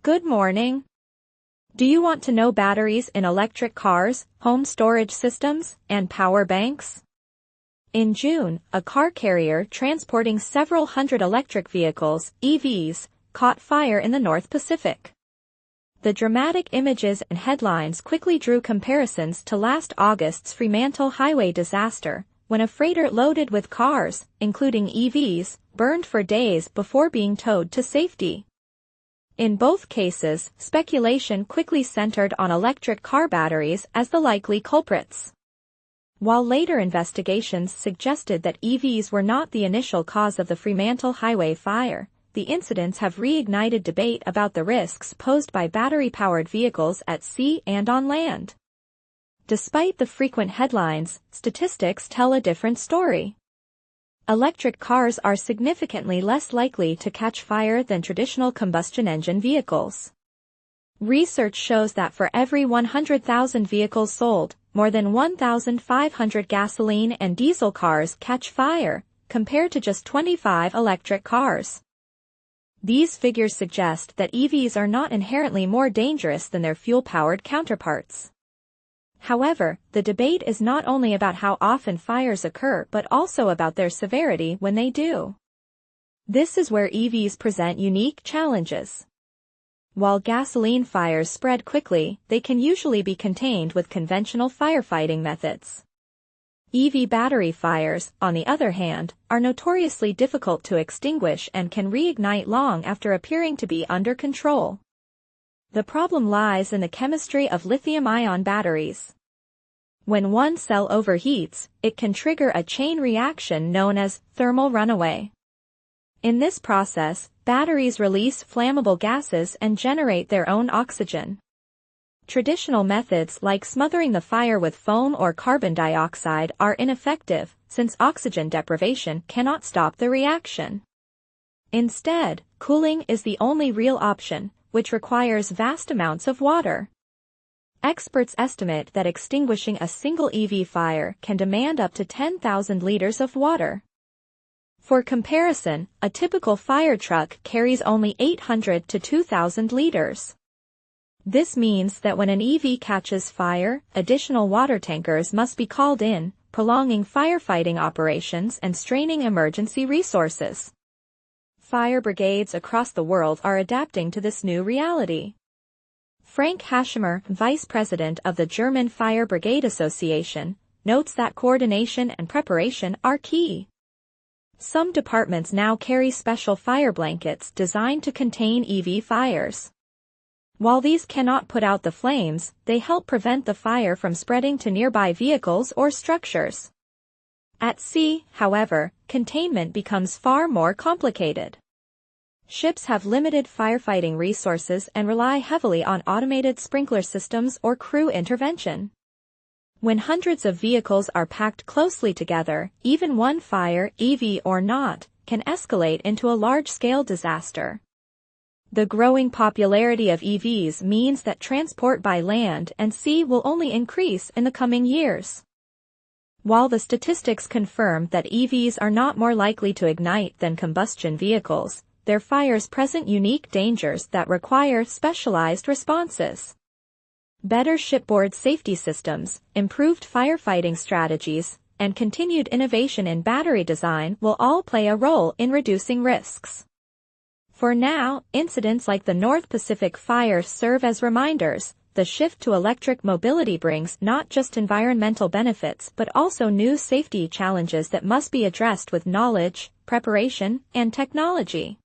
Good morning. Do you want to know batteries in electric cars, home storage systems, and power banks? In June, a car carrier transporting several hundred electric vehicles, EVs, caught fire in the North Pacific. The dramatic images and headlines quickly drew comparisons to last August's Fremantle highway disaster, when a freighter loaded with cars, including EVs, burned for days before being towed to safety. In both cases, speculation quickly centered on electric car batteries as the likely culprits. While later investigations suggested that EVs were not the initial cause of the Fremantle highway fire, the incidents have reignited debate about the risks posed by battery-powered vehicles at sea and on land. Despite the frequent headlines, statistics tell a different story. Electric cars are significantly less likely to catch fire than traditional combustion engine vehicles. Research shows that for every 100,000 vehicles sold, more than 1,500 gasoline and diesel cars catch fire, compared to just 25 electric cars. These figures suggest that EVs are not inherently more dangerous than their fuel-powered counterparts. However, the debate is not only about how often fires occur but also about their severity when they do. This is where EVs present unique challenges. While gasoline fires spread quickly, they can usually be contained with conventional firefighting methods. EV battery fires, on the other hand, are notoriously difficult to extinguish and can reignite long after appearing to be under control. The problem lies in the chemistry of lithium-ion batteries. When one cell overheats, it can trigger a chain reaction known as thermal runaway. In this process, batteries release flammable gases and generate their own oxygen. Traditional methods like smothering the fire with foam or carbon dioxide are ineffective, since oxygen deprivation cannot stop the reaction. Instead, cooling is the only real option, which requires vast amounts of water. Experts estimate that extinguishing a single EV fire can demand up to 10,000 liters of water. For comparison, a typical fire truck carries only 800 to 2,000 liters. This means that when an EV catches fire, additional water tankers must be called in, prolonging firefighting operations and straining emergency resources. Fire brigades across the world are adapting to this new reality. Frank Haschimer, vice president of the German Fire Brigade Association, notes that coordination and preparation are key. Some departments now carry special fire blankets designed to contain EV fires. While these cannot put out the flames, they help prevent the fire from spreading to nearby vehicles or structures. At sea, however, containment becomes far more complicated. Ships have limited firefighting resources and rely heavily on automated sprinkler systems or crew intervention. When hundreds of vehicles are packed closely together, even one fire, EV or not, can escalate into a large-scale disaster. The growing popularity of EVs means that transport by land and sea will only increase in the coming years. While the statistics confirm that EVs are not more likely to ignite than combustion vehicles, their fires present unique dangers that require specialized responses. Better shipboard safety systems, improved firefighting strategies, and continued innovation in battery design will all play a role in reducing risks. For now, incidents like the North Pacific fire serve as reminders. The shift to electric mobility brings not just environmental benefits but also new safety challenges that must be addressed with knowledge, preparation, and technology.